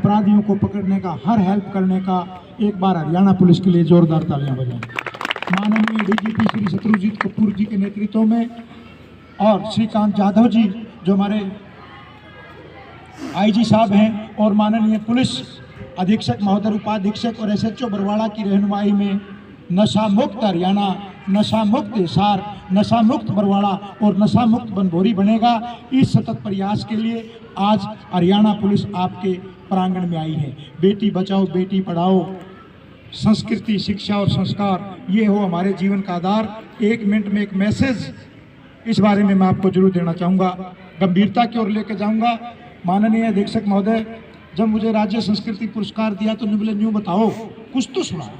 अपराधियों को पकड़ने का, हर हेल्प करने का एक बार हरियाणा पुलिस के लिए जोरदार तालियां बजाएं। माननीय डीजीपी श्री शत्रुजीत कपूर जी के नेतृत्व में और श्रीकांत यादव जी जो हमारे आईजी साहब हैं और माननीय पुलिस अधीक्षक महोदय, उपाधीक्षक और एसएचओ बरवाड़ा की रहनुमाई में नशा मुक्त हरियाणा, नशा मुक्त हिसार, नशा मुक्त बरवाड़ा और नशा मुक्त बनभोरी बनेगा। इस सतत प्रयास के लिए आज हरियाणा पुलिस आपके प्रांगण में आई है। बेटी बचाओ बेटी पढ़ाओ, संस्कृति, शिक्षा और संस्कार, ये हो हमारे जीवन का आधार। 1 मिनट में एक मैसेज इस बारे में मैं आपको जरूर देना चाहूँगा, गंभीरता की ओर लेकर जाऊँगा। माननीय अधीक्षक महोदय, जब मुझे राज्य संस्कृति पुरस्कार दिया तो निबले न्यू बताओ, कुछ तो सुना।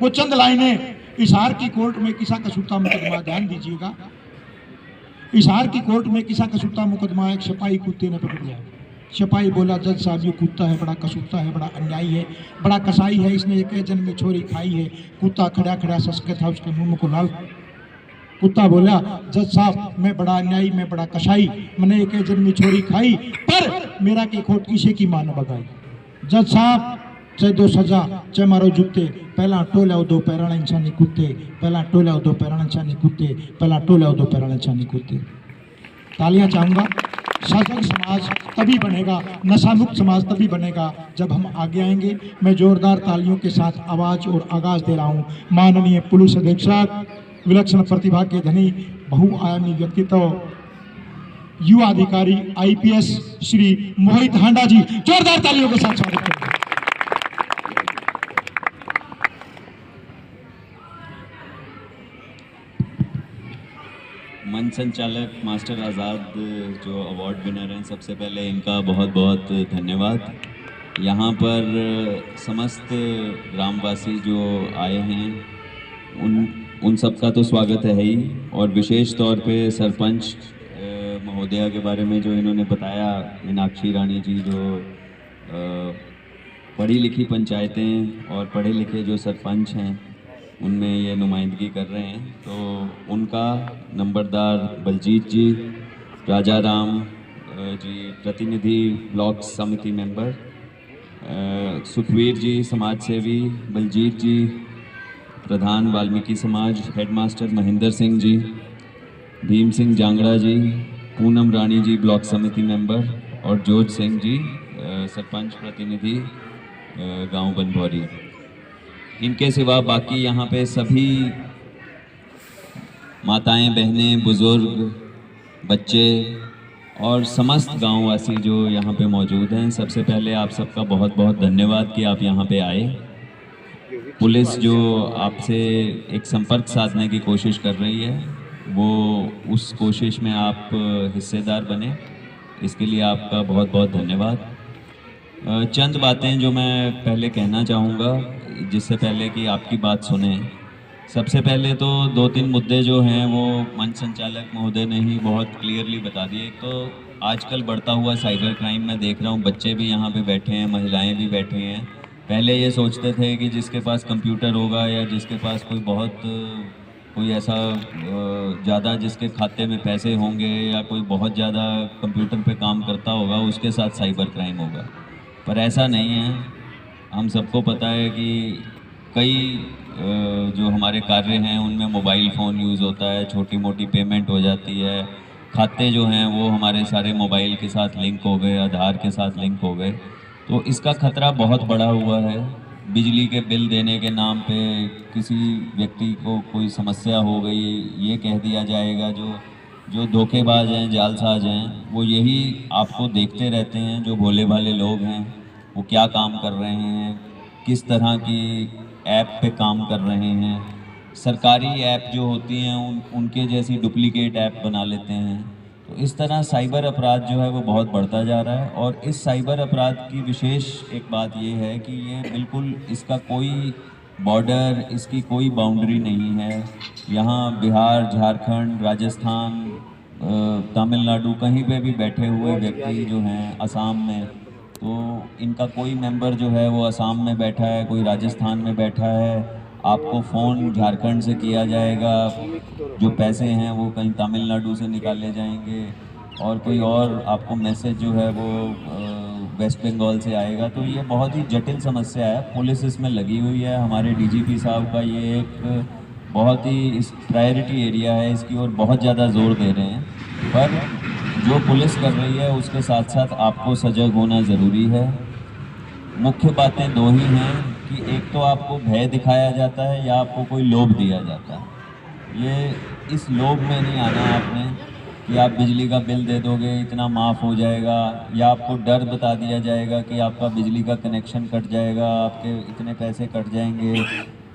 वो चंद लाइनें, हिसार की कोर्ट में किसा कसूता मुकदमा, ध्यान दीजिएगा, हिसार की कोर्ट में किसा कसूता मुकदमा एक सिपाही कुत्ते ने पकड़ लिया। सिपाही बोला, जज साहब ये कुत्ता है, बड़ा कसूता है, बड़ा अन्यायी है, बड़ा कसाई है, इसने एक जन्म में छोरी खाई है। कुत्ता खड़ा खड़ा ससके था उसके मुंह को लाल। कुत्ता बोला, जज साहब मैं बड़ा अन्यायी, मैं बड़ा कसाई, मैंने एक जन्मी छोरी खाई, पर मेरा के खोट किसे की मान बगाई। जज साहब चाहे दो सजा चाहे मारो जूते, पहला टोल्या दो पैराण इंसानी कुत्ते, पहला टोल्या दो पैराण इंसानी कुत्ते, पहला टोल्या दो पैराण इंसानी कुत्ते। तालियां चाहूंगा। सजग समाज तभी बनेगा, नशा मुक्त समाज तभी बनेगा जब हम आगे आएंगे। मैं जोरदार तालियों के साथ आवाज और आगाज दे रहा हूँ। माननीय पुलिस अधीक्षक, विलक्षण प्रतिभा के धनी, बहुआयामी व्यक्तित्व, युवा अधिकारी आईपीएस श्री मोहित हांडा जी, जोरदार तालियों के साथ स्वागत करते हैं। मंच संचालक मास्टर आज़ाद जो अवार्ड विनर हैं, सबसे पहले इनका बहुत बहुत धन्यवाद। यहाँ पर समस्त ग्रामवासी जो आए हैं उन सबका तो स्वागत है ही, और विशेष तौर पे सरपंच महोदया के बारे में जो इन्होंने बताया, मीनाक्षी रानी जी, जो पढ़ी लिखी पंचायतें और पढ़े लिखे जो सरपंच हैं उनमें ये नुमाइंदगी कर रहे हैं, तो उनका नंबरदार बलजीत जी, राजा राम जी प्रतिनिधि ब्लॉक समिति मेंबर, सुखवीर जी समाज सेवी, बलजीत जी प्रधान वाल्मीकि समाज, हेडमास्टर महेंद्र सिंह जी, भीम सिंह जांगड़ा जी, पूनम रानी जी ब्लॉक समिति मेंबर, और जोत सिंह जी सरपंच प्रतिनिधि गांव बनभौरी। इनके सिवा बाकी यहाँ पे सभी माताएं, बहनें, बुज़ुर्ग, बच्चे और समस्त गांववासी जो यहाँ पे मौजूद हैं, सबसे पहले आप सबका बहुत बहुत धन्यवाद कि आप यहाँ पे आए। पुलिस जो आपसे एक संपर्क साधने की कोशिश कर रही है, वो उस कोशिश में आप हिस्सेदार बने, इसके लिए आपका बहुत बहुत धन्यवाद। चंद बातें जो मैं पहले कहना चाहूँगा जिससे पहले कि आपकी बात सुने। सबसे पहले तो 2-3 मुद्दे जो हैं वो मंच संचालक महोदय ने ही बहुत क्लियरली बता दिए। तो आजकल बढ़ता हुआ साइबर क्राइम मैं देख रहा हूँ, बच्चे भी यहाँ पे बैठे हैं, महिलाएं भी बैठी हैं। पहले ये सोचते थे कि जिसके पास कंप्यूटर होगा या जिसके पास कोई ऐसा ज़्यादा जिसके खाते में पैसे होंगे या कोई बहुत ज़्यादा कंप्यूटर पे काम करता होगा, उसके साथ साइबर क्राइम होगा, पर ऐसा नहीं है। हम सबको पता है कि कई जो हमारे कार्य हैं उनमें मोबाइल फ़ोन यूज़ होता है, छोटी मोटी पेमेंट हो जाती है, खाते जो हैं वो हमारे सारे मोबाइल के साथ लिंक हो गए, आधार के साथ लिंक हो गए, तो इसका खतरा बहुत बढ़ा हुआ है। बिजली के बिल देने के नाम पे किसी व्यक्ति को कोई समस्या हो गई, ये कह दिया जाएगा। जो धोखेबाज हैं, जालसाज हैं, वो यही आपको देखते रहते हैं। जो भोले भाले लोग हैं वो क्या काम कर रहे हैं, किस तरह की ऐप पे काम कर रहे हैं। सरकारी ऐप जो होती हैं उनके जैसी डुप्लीकेट ऐप बना लेते हैं। तो इस तरह साइबर अपराध जो है वो बहुत बढ़ता जा रहा है। और इस साइबर अपराध की विशेष एक बात ये है कि ये बिल्कुल, इसका कोई बॉर्डर, इसकी कोई बाउंड्री नहीं है। यहाँ बिहार, झारखंड, राजस्थान, तमिलनाडु, कहीं पे भी बैठे हुए व्यक्ति जो हैं, असम में, तो इनका कोई मेंबर जो है वो असम में बैठा है, कोई राजस्थान में बैठा है, आपको फ़ोन झारखंड से किया जाएगा, जो पैसे हैं वो कहीं तमिलनाडु से निकाले जाएंगे, और कोई और आपको मैसेज जो है वो वेस्ट बंगाल से आएगा। तो ये बहुत ही जटिल समस्या है, पुलिस इसमें लगी हुई है। हमारे डीजीपी साहब का ये एक बहुत ही इस प्रायोरिटी एरिया है, इसकी ओर बहुत ज़्यादा जोर दे रहे हैं। पर जो पुलिस कर रही है उसके साथ साथ आपको सजग होना ज़रूरी है। मुख्य बातें दो ही हैं कि एक तो आपको भय दिखाया जाता है या आपको कोई लोभ दिया जाता है। ये इस लोभ में नहीं आना है आपने कि आप बिजली का बिल दे दोगे इतना माफ़ हो जाएगा, या आपको डर बता दिया जाएगा कि आपका बिजली का कनेक्शन कट जाएगा, आपके इतने पैसे कट जाएंगे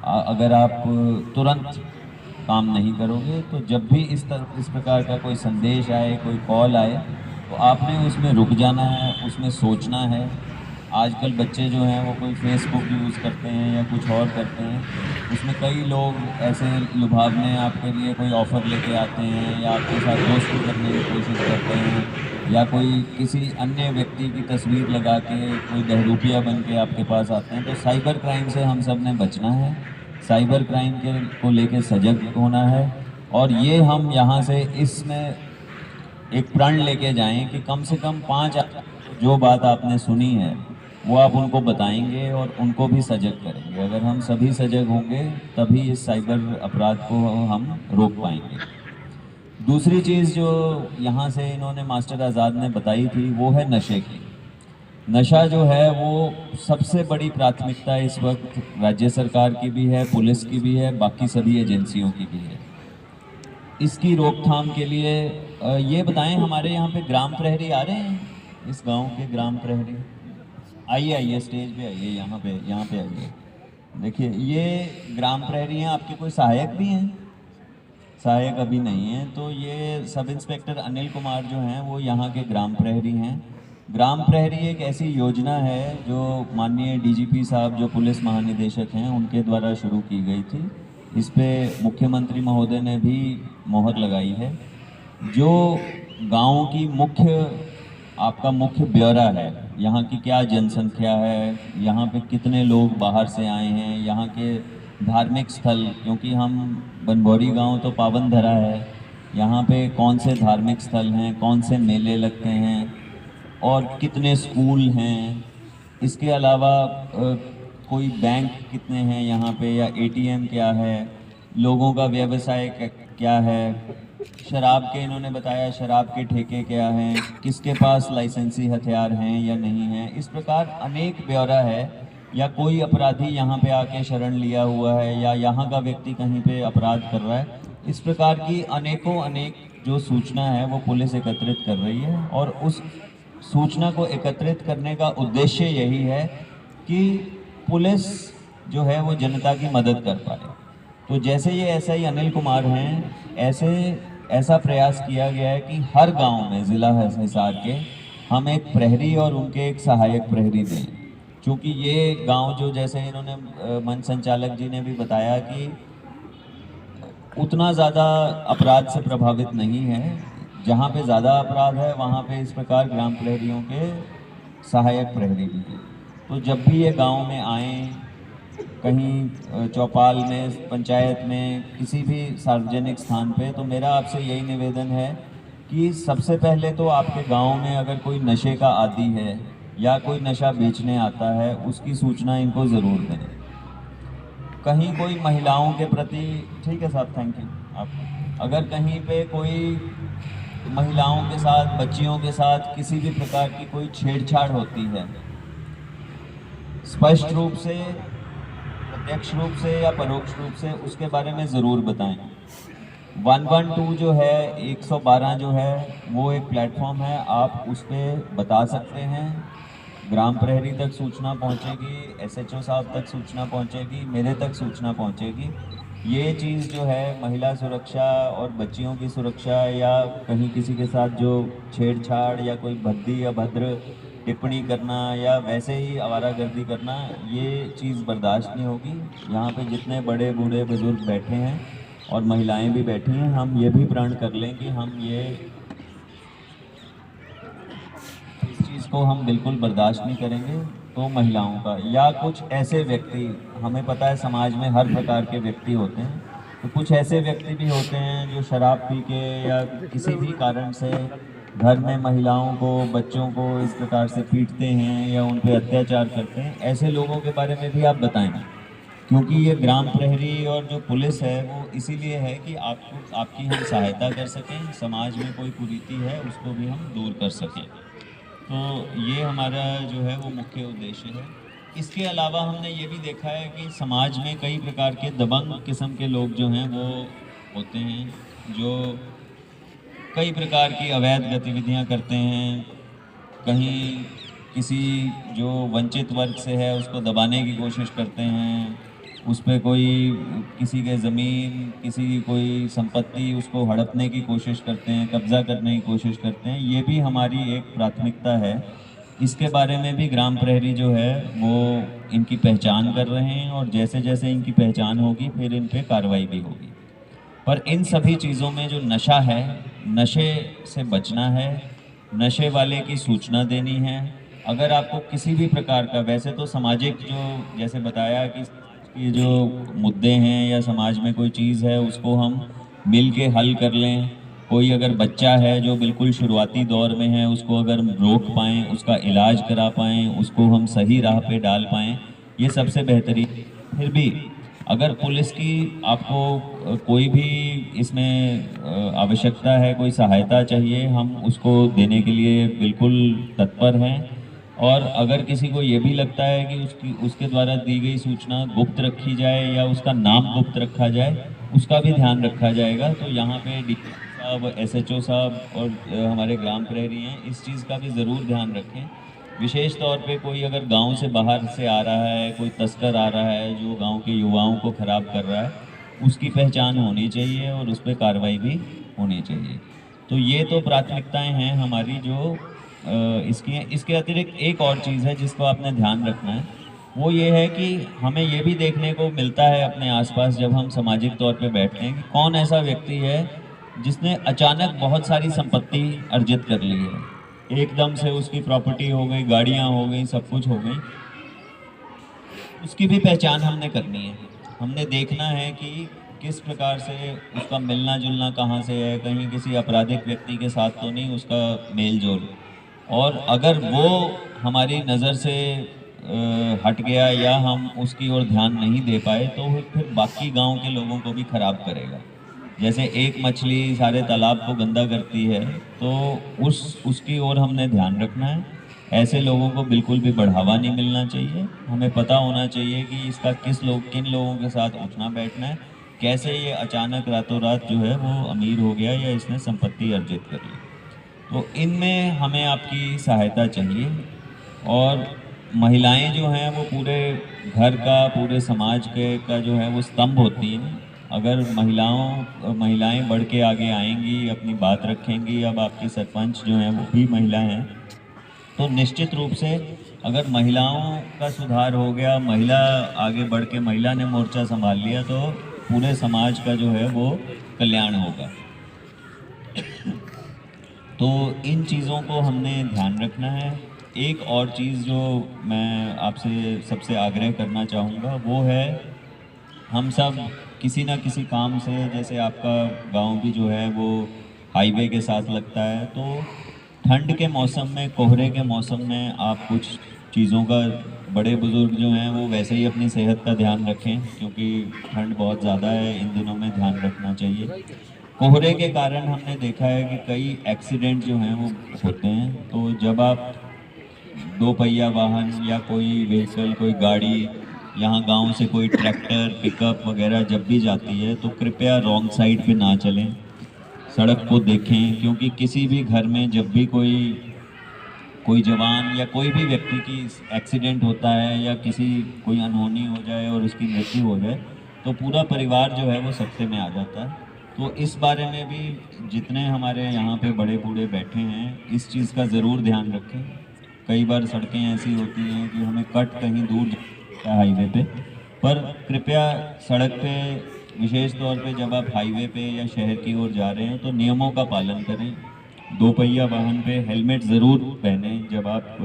अगर आप तुरंत काम नहीं करोगे। तो जब भी इस प्रकार का कोई संदेश आए, कोई कॉल आए, तो आपने उसमें रुक जाना है, उसमें सोचना है। आजकल बच्चे जो हैं वो कोई फेसबुक यूज़ करते हैं या कुछ और करते हैं, उसमें कई लोग ऐसे लुभावने आपके लिए कोई ऑफ़र लेके आते हैं या आपके साथ दोस्ती करने की कोशिश करते हैं, या कोई किसी अन्य व्यक्ति की तस्वीर लगा के कोई बहरूपिया बन के आपके पास आते हैं। तो साइबर क्राइम से हम सब ने बचना है, साइबर क्राइम के को लेके सजग होना है। और ये हम यहाँ से इसमें एक प्रण लेके जाएं कि कम से कम 5 जो बात आपने सुनी है वो आप उनको बताएंगे और उनको भी सजग करेंगे। अगर हम सभी सजग होंगे तभी इस साइबर अपराध को हम रोक पाएंगे। दूसरी चीज़ जो यहाँ से इन्होंने मास्टर आज़ाद ने बताई थी वो है नशे की। नशा जो है वो सबसे बड़ी प्राथमिकता इस वक्त राज्य सरकार की भी है, पुलिस की भी है, बाकी सभी एजेंसियों की भी है। इसकी रोकथाम के लिए ये बताएं, हमारे यहाँ पे ग्राम प्रहरी आ रहे हैं, इस गांव के ग्राम प्रहरी आइए आइए स्टेज पे आइए, यहाँ पे आइए। देखिए ये ग्राम प्रहरी हैं, आपके कोई सहायक भी हैं? सहायक अभी नहीं है। तो ये सब इंस्पेक्टर अनिल कुमार जो हैं वो यहाँ के ग्राम प्रहरी हैं। ग्राम प्रहरी एक ऐसी योजना है जो माननीय डीजीपी साहब जो पुलिस महानिदेशक हैं उनके द्वारा शुरू की गई थी। इस पे मुख्यमंत्री महोदय ने भी मोहर लगाई है। जो गांव की आपका मुख्य ब्यौरा है, यहाँ की क्या जनसंख्या है, यहाँ पे कितने लोग बाहर से आए हैं, यहाँ के धार्मिक स्थल, क्योंकि हम बनभौरी गांव तो पावन धरा है, यहाँ पे कौन से धार्मिक स्थल हैं, कौन से मेले लगते हैं और कितने स्कूल हैं। इसके अलावा कोई बैंक कितने हैं यहाँ पे, या एटीएम क्या है, लोगों का व्यवसाय क्या है, शराब के इन्होंने बताया शराब के ठेके क्या हैं, किसके पास लाइसेंसी हथियार हैं या नहीं हैं। इस प्रकार अनेक ब्यौरा है। या कोई अपराधी यहाँ पे आके शरण लिया हुआ है या यहाँ का व्यक्ति कहीं पे अपराध कर रहा है, इस प्रकार की अनेक जो सूचना है वो पुलिस एकत्रित कर रही है। और उस सूचना को एकत्रित करने का उद्देश्य यही है कि पुलिस जो है वो जनता की मदद कर पाए। तो जैसे ये एसआई अनिल कुमार हैं, ऐसा प्रयास किया गया है कि हर गांव में ज़िला हिसार के हम एक प्रहरी और उनके एक सहायक प्रहरी दें। क्योंकि ये गांव जो, जैसे इन्होंने मंच संचालक जी ने भी बताया कि उतना ज़्यादा अपराध से प्रभावित नहीं है, जहाँ पे ज़्यादा अपराध है वहाँ पे इस प्रकार ग्राम प्रहरियों के सहायक प्रहरी भी हैं। तो जब भी ये गांव में आएँ, कहीं चौपाल में, पंचायत में, किसी भी सार्वजनिक स्थान पे, तो मेरा आपसे यही निवेदन है कि सबसे पहले तो आपके गांव में अगर कोई नशे का आदी है या कोई नशा बेचने आता है उसकी सूचना इनको ज़रूर दें। कहीं कोई महिलाओं के प्रति, ठीक है साहब, थैंक यू। आप अगर कहीं पे कोई महिलाओं के साथ, बच्चियों के साथ किसी भी प्रकार की कोई छेड़छाड़ होती है, स्पष्ट रूप से, प्रत्यक्ष रूप से या परोक्ष रूप से, उसके बारे में ज़रूर बताएं। 112 जो है, 112 जो है वो एक प्लेटफॉर्म है, आप उस पर बता सकते हैं। ग्राम प्रहरी तक सूचना पहुंचेगी, एसएचओ साहब तक सूचना पहुंचेगी, मेरे तक सूचना पहुंचेगी। ये चीज़ जो है महिला सुरक्षा और बच्चियों की सुरक्षा, या कहीं किसी के साथ जो छेड़छाड़ या कोई भद्दी या भद्र टिप्पणी करना या वैसे ही आवारागर्दी करना, ये चीज़ बर्दाश्त नहीं होगी। यहाँ पे जितने बड़े बूढ़े बुजुर्ग बैठे हैं और महिलाएं भी बैठी हैं, हम ये भी प्रण कर लें कि हम इस चीज़ को हम बिल्कुल बर्दाश्त नहीं करेंगे। तो महिलाओं का या कुछ ऐसे व्यक्ति, हमें पता है समाज में हर प्रकार के व्यक्ति होते हैं, तो कुछ ऐसे व्यक्ति भी होते हैं जो शराब पी के या किसी भी कारण से घर में महिलाओं को, बच्चों को इस प्रकार से पीटते हैं या उन पर अत्याचार करते हैं, ऐसे लोगों के बारे में भी आप बताएं। क्योंकि ये ग्राम प्रहरी और जो पुलिस है वो इसीलिए है कि आपको, आपकी हम सहायता कर सकें, समाज में कोई कुरीति है उसको भी हम दूर कर सकें। तो ये हमारा जो है वो मुख्य उद्देश्य है। इसके अलावा हमने ये भी देखा है कि समाज में कई प्रकार के दबंग किस्म के लोग जो हैं वो होते हैं, जो कई प्रकार की अवैध गतिविधियां करते हैं। कहीं किसी जो वंचित वर्ग से है उसको दबाने की कोशिश करते हैं, उस पर कोई किसी के ज़मीन, किसी की कोई संपत्ति उसको हड़पने की कोशिश करते हैं, कब्ज़ा करने की कोशिश करते हैं। ये भी हमारी एक प्राथमिकता है। इसके बारे में भी ग्राम प्रहरी जो है वो इनकी पहचान कर रहे हैं, और जैसे जैसे इनकी पहचान होगी फिर इन पे कार्रवाई भी होगी। पर इन सभी चीज़ों में जो नशा है, नशे से बचना है, नशे वाले की सूचना देनी है। अगर आपको किसी भी प्रकार का, वैसे तो सामाजिक जो जैसे बताया कि ये जो मुद्दे हैं या समाज में कोई चीज़ है उसको हम मिल के हल कर लें। कोई अगर बच्चा है जो बिल्कुल शुरुआती दौर में है, उसको अगर रोक पाएँ, उसका इलाज करा पाएँ, उसको हम सही राह पे डाल पाएँ, ये सबसे बेहतरीन। फिर भी अगर पुलिस की आपको कोई भी इसमें आवश्यकता है, कोई सहायता चाहिए, हम उसको देने के लिए बिल्कुल तत्पर हैं। और अगर किसी को ये भी लगता है कि उसके द्वारा दी गई सूचना गुप्त रखी जाए या उसका नाम गुप्त रखा जाए, उसका भी ध्यान रखा जाएगा। तो यहाँ पे डीसी साहब, एसएचओ साहब और हमारे ग्राम प्रहरी हैं, इस चीज़ का भी ज़रूर ध्यान रखें। विशेष तौर पे कोई अगर गांव से बाहर से आ रहा है, कोई तस्कर आ रहा है जो गांव के युवाओं को ख़राब कर रहा है, उसकी पहचान होनी चाहिए और उस पर कार्रवाई भी होनी चाहिए। तो ये तो प्राथमिकताएं हैं हमारी जो इसकी हैं। इसके अतिरिक्त एक और चीज़ है जिसको आपने ध्यान रखना है, वो ये है कि हमें ये भी देखने को मिलता है अपने आसपास जब हम सामाजिक तौर पे बैठते हैं, कि कौन ऐसा व्यक्ति है जिसने अचानक बहुत सारी संपत्ति अर्जित कर ली है। एकदम से उसकी प्रॉपर्टी हो गई, गाड़ियाँ हो गई, सब कुछ हो गई। उसकी भी पहचान हमने करनी है। हमने देखना है कि किस प्रकार से उसका मिलना जुलना कहाँ से है, कहीं किसी आपराधिक व्यक्ति के साथ तो नहीं उसका मेल जोल। और अगर वो हमारी नज़र से हट गया या हम उसकी ओर ध्यान नहीं दे पाए, तो फिर बाकी गांव के लोगों को भी खराब करेगा। जैसे एक मछली सारे तालाब को गंदा करती है, तो उसकी ओर हमने ध्यान रखना है। ऐसे लोगों को बिल्कुल भी बढ़ावा नहीं मिलना चाहिए। हमें पता होना चाहिए कि इसका किन लोगों के साथ उठना बैठना है, कैसे ये अचानक रातों रात जो है वो अमीर हो गया या इसने संपत्ति अर्जित कर ली। तो इनमें हमें आपकी सहायता चाहिए। और महिलाएं जो हैं वो पूरे घर का, पूरे समाज का जो है वो स्तंभ होती हैं। अगर महिलाएं बढ़ के आगे आएंगी, अपनी बात रखेंगी, अब आपकी सरपंच जो हैं वो भी महिला हैं, तो निश्चित रूप से अगर महिलाओं का सुधार हो गया, महिला आगे बढ़ के महिला ने मोर्चा संभाल लिया, तो पूरे समाज का जो है वो कल्याण होगा। तो इन चीज़ों को हमने ध्यान रखना है। एक और चीज़ जो मैं आपसे सबसे आग्रह करना चाहूँगा वो है, हम सब किसी ना किसी काम से, जैसे आपका गांव भी जो है वो हाईवे के साथ लगता है, तो ठंड के मौसम में, कोहरे के मौसम में आप कुछ चीज़ों का, बड़े बुज़ुर्ग जो हैं वो वैसे ही अपनी सेहत का ध्यान रखें, क्योंकि ठंड बहुत ज़्यादा है, इन दिनों में ध्यान रखना चाहिए। कोहरे के कारण हमने देखा है कि कई एक्सीडेंट जो हैं वो होते हैं। तो जब आप दो पहिया वाहन या कोई व्हीकल, कोई गाड़ी, यहाँ गांव से कोई ट्रैक्टर, पिकअप वगैरह जब भी जाती है, तो कृपया रॉन्ग साइड पे ना चलें, सड़क को देखें। क्योंकि किसी भी घर में जब भी कोई जवान या कोई भी व्यक्ति की एक्सीडेंट होता है या कोई अनहोनी हो जाए और उसकी मृत्यु हो जाए, तो पूरा परिवार जो है वो सत्ते में आ जाता है। तो इस बारे में भी जितने हमारे यहाँ पे बड़े बूढ़े बैठे हैं, इस चीज़ का ज़रूर ध्यान रखें। कई बार सड़कें ऐसी होती हैं कि हमें कट कहीं दूर जाना है हाईवे पे, पर कृपया सड़क पे, विशेष तौर पे जब आप हाईवे पे या शहर की ओर जा रहे हैं, तो नियमों का पालन करें। दो पहिया वाहन पे हेलमेट ज़रूर पहनें जब आप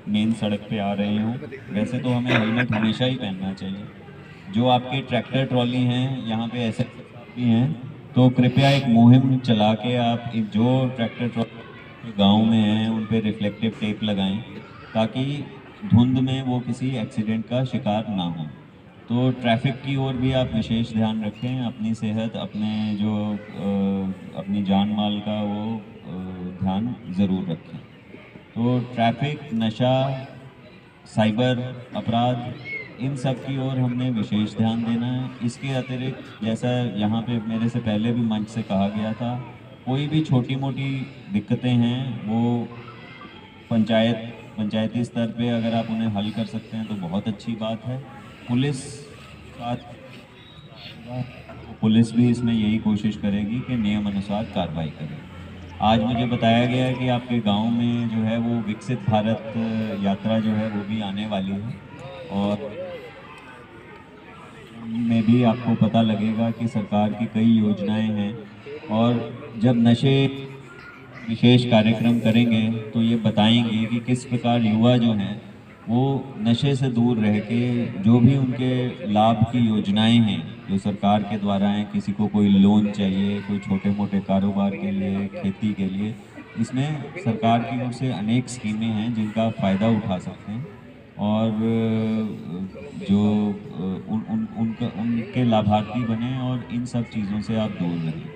मेन सड़क पे आ रहे हों। वैसे तो हमें हेलमेट हमेशा ही पहनना चाहिए। जो आपकी ट्रैक्टर ट्रॉली हैं, यहाँ पे ऐसे भी हैं, तो कृपया एक मुहिम चला के आप जो ट्रैक्टर ट्रॉली गांव में हैं उन पे रिफ्लेक्टिव टेप लगाएं ताकि धुंध में वो किसी एक्सीडेंट का शिकार ना हो। तो ट्रैफिक की ओर भी आप विशेष ध्यान रखें, अपनी सेहत, अपने जो अपनी जान माल का वो ध्यान ज़रूर रखें। तो ट्रैफिक, नशा, साइबर अपराध, इन सब की ओर हमने विशेष ध्यान देना है। इसके अतिरिक्त जैसा यहाँ पे मेरे से पहले भी मंच से कहा गया था, कोई भी छोटी मोटी दिक्कतें हैं वो पंचायती स्तर पे अगर आप उन्हें हल कर सकते हैं तो बहुत अच्छी बात है। पुलिस साथ पुलिस भी इसमें यही कोशिश करेगी कि नियम अनुसार कार्रवाई करे। आज मुझे बताया गया है कि आपके गांव में जो है वो विकसित भारत यात्रा जो है वो भी आने वाली है, और में भी आपको पता लगेगा कि सरकार की कई योजनाएं हैं। और जब नशे विशेष कार्यक्रम करेंगे तो ये बताएंगे कि किस प्रकार युवा जो हैं वो नशे से दूर रह के जो भी उनके लाभ की योजनाएं हैं जो सरकार के द्वारा हैं, किसी को कोई लोन चाहिए, कोई छोटे मोटे कारोबार के लिए, खेती के लिए, इसमें सरकार की ओर से अनेक स्कीमें हैं जिनका फ़ायदा उठा सकते हैं। और जो उनके लाभार्थी बने और इन सब चीज़ों से आप दूर रहें।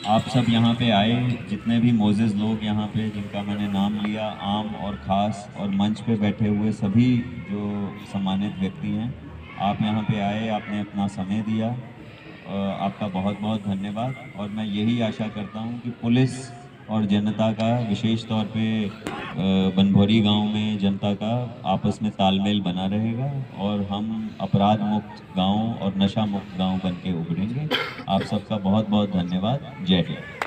आप सब यहाँ पे आए, जितने भी मोजेज़ लोग यहाँ पे जिनका मैंने नाम लिया, आम और ख़ास, और मंच पे बैठे हुए सभी जो सम्मानित व्यक्ति हैं, आप यहाँ पे आए, आपने अपना समय दिया, आपका बहुत बहुत धन्यवाद। और मैं यही आशा करता हूँ कि पुलिस और जनता का, विशेष तौर पे बनभौरी गांव में जनता का आपस में तालमेल बना रहेगा और हम अपराध मुक्त गांव और नशा मुक्त गांव बन के उभरेंगे। आप सबका बहुत बहुत धन्यवाद। जय हिंद।